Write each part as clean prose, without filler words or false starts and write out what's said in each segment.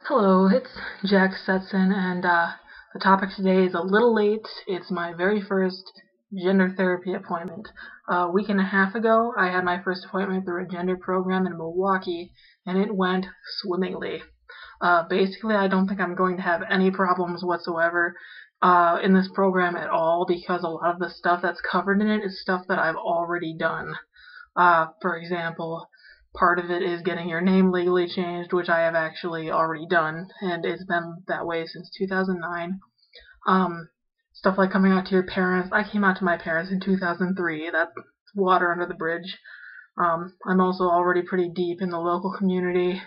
Hello, it's Jack Setson, and the topic today is a little late. It's my very first gender therapy appointment. A week and a half ago, I had my first appointment through a gender program in Milwaukee, and it went swimmingly. Basically, I don't think I'm going to have any problems whatsoever in this program at all because a lot of the stuff that's covered in it is stuff that I've already done. For example, part of it is getting your name legally changed, which I have actually already done, and it's been that way since 2009. Stuff like coming out to your parents. I came out to my parents in 2003. That's water under the bridge. I'm also already pretty deep in the local community,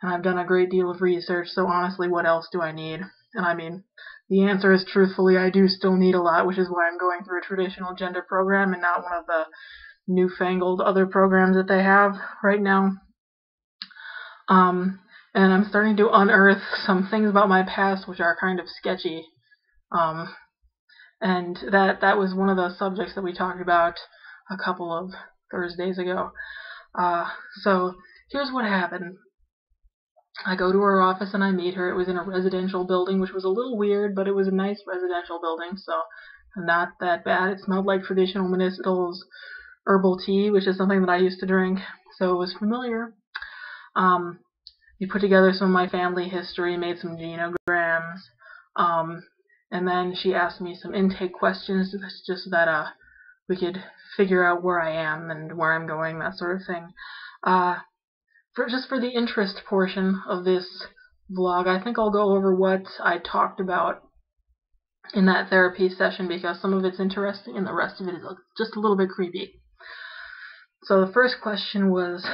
and I've done a great deal of research, so honestly, what else do I need? And I mean, the answer is truthfully, I do still need a lot, which is why I'm going through a traditional gender program and not one of the newfangled other programs that they have right now. And I'm starting to unearth some things about my past which are kind of sketchy. And that was one of the subjects that we talked about a couple of Thursdays ago. So here's what happened. I go to her office and I meet her. It was in a residential building, which was a little weird, but it was a nice residential building, so not that bad. It smelled like traditional medicinals, herbal tea, which is something that I used to drink, so it was familiar. We put together some of my family history, made some genograms, and then she asked me some intake questions just so that we could figure out where I am and where I'm going, that sort of thing. For the interest portion of this vlog, I think I'll go over what I talked about in that therapy session because some of it's interesting and the rest of it is just a little bit creepy. So the first question was,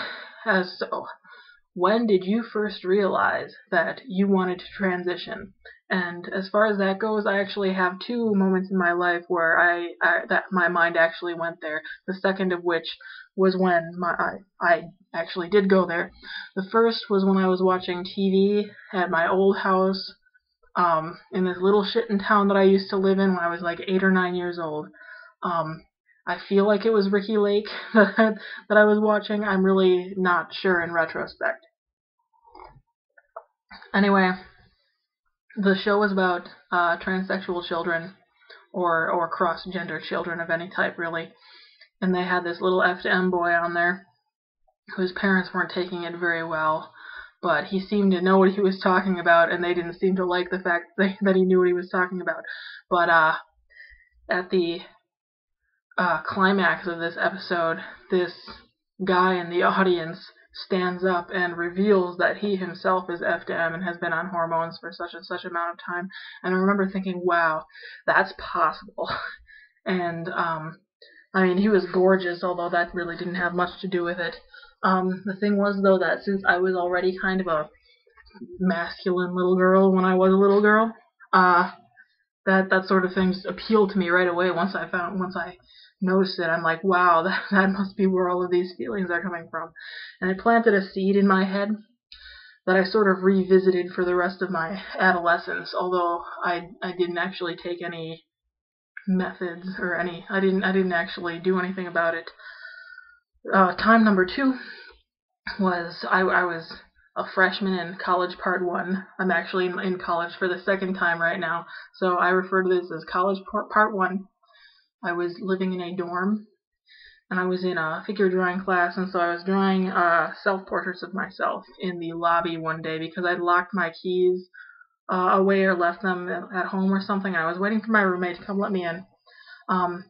when did you first realize that you wanted to transition? And as far as that goes, I actually have two moments in my life where that my mind actually went there. The second of which was when I actually did go there. The first was when I was watching TV at my old house in this little shittin' town that I used to live in when I was like 8 or 9 years old. I feel like it was Ricky Lake that I was watching. I'm really not sure in retrospect. Anyway, the show was about transsexual children or cross-gender children of any type, really. And they had this little FTM boy on there whose parents weren't taking it very well, but he seemed to know what he was talking about, and they didn't seem to like the fact that he knew what he was talking about. But at the climax of this episode, this guy in the audience stands up and reveals that he himself is FTM and has been on hormones for such and such amount of time. And I remember thinking, wow, that's possible. And I mean, he was gorgeous, although that really didn't have much to do with it. The thing was, though, that since I was already kind of a masculine little girl when I was a little girl, that sort of thing appealed to me right away. Once I noticed it, I'm like, wow, that must be where all of these feelings are coming from. And it planted a seed in my head that I sort of revisited for the rest of my adolescence, although I didn't actually take any methods or I didn't actually do anything about it. Time number two was I was a freshman in college part one. I'm actually in college for the second time right now, so I refer to this as college part one. I was living in a dorm, and I was in a figure drawing class, and so I was drawing self-portraits of myself in the lobby one day because I'd locked my keys away or left them at home or something. I was waiting for my roommate to come let me in. I'm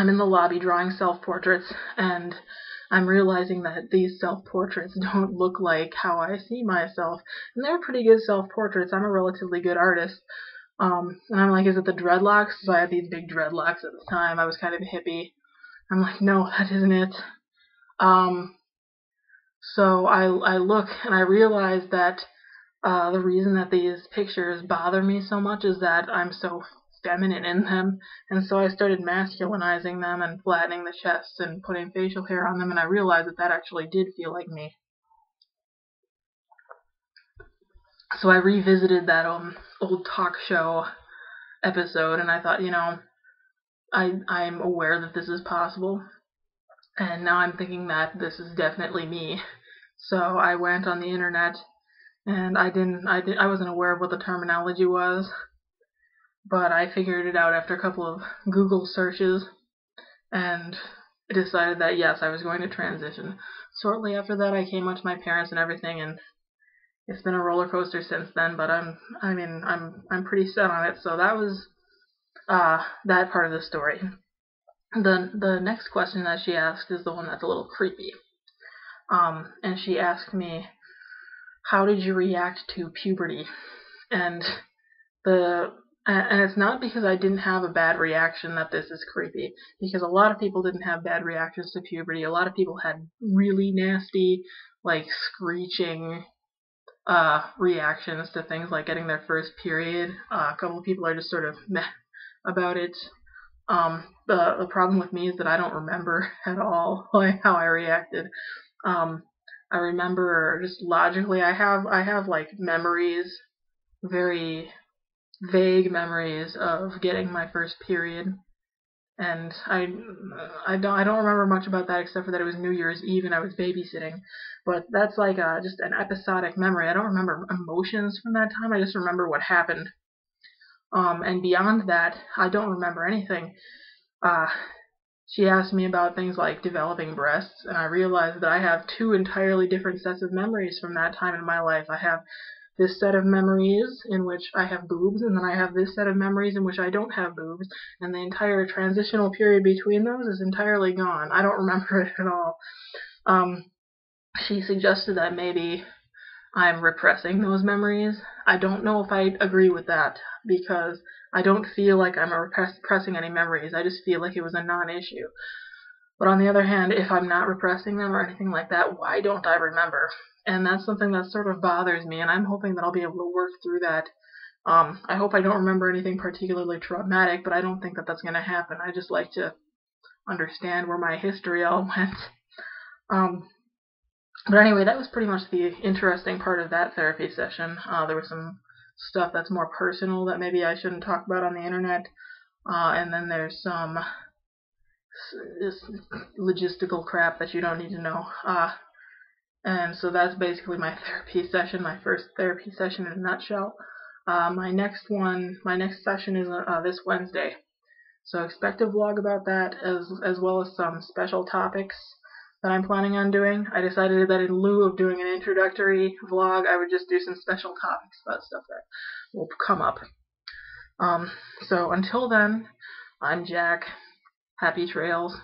in the lobby drawing self-portraits, and I'm realizing that these self-portraits don't look like how I see myself. And they're pretty good self-portraits. I'm a relatively good artist. And I'm like, is it the dreadlocks? So I had these big dreadlocks at the time. I was kind of a hippie. I'm like, no, that isn't it. So I look and I realize that the reason that these pictures bother me so much is that I'm so feminine in them, and so I started masculinizing them and flattening the chests and putting facial hair on them, and I realized that actually did feel like me. So I revisited that old talk show episode, and I thought, I'm aware that this is possible, and now I'm thinking that this is definitely me. So I went on the internet and I wasn't aware of what the terminology was, but I figured it out after a couple of Google searches, and I decided that yes, I was going to transition. Shortly after that, I came out to my parents and everything, and it's been a roller coaster since then. But I'm pretty set on it. So that was that part of the story. The next question that she asked is the one that's a little creepy. And she asked me, "How did you react to puberty?" And it's not because I didn't have a bad reaction that this is creepy, because a lot of people didn't have bad reactions to puberty. A lot of people had really nasty, like screeching reactions to things like getting their first period. A couple of people are just sort of meh about it. The problem with me is that I don't remember at all like how I reacted. I remember just logically, I have like memories, very vague memories of getting my first period, and I don't remember much about that except for that it was New Year's Eve and I was babysitting. But that's like just an episodic memory. I don't remember emotions from that time. I just remember what happened. And beyond that, I don't remember anything. She asked me about things like developing breasts, and I realized that I have two entirely different sets of memories from that time in my life. I have this set of memories in which I have boobs, and then I have this set of memories in which I don't have boobs, and the entire transitional period between those is entirely gone. I don't remember it at all. She suggested that maybe I'm repressing those memories. I don't know if I agree with that, because I don't feel like I'm repressing any memories. I just feel like it was a non-issue. But on the other hand, if I'm not repressing them or anything like that, why don't I remember? And that's something that sort of bothers me, and I'm hoping that I'll be able to work through that. I hope I don't remember anything particularly traumatic, but I don't think that that's going to happen. I just like to understand where my history all went. But anyway, that was pretty much the interesting part of that therapy session. There was some stuff that's more personal that maybe I shouldn't talk about on the internet. And then there's some logistical crap that you don't need to know. And so that's basically my therapy session, my first therapy session in a nutshell. My next session is this Wednesday. So expect a vlog about that, as well as some special topics that I'm planning on doing. I decided that in lieu of doing an introductory vlog, I would just do some special topics about stuff that will come up. So until then, I'm Jack. Happy trails.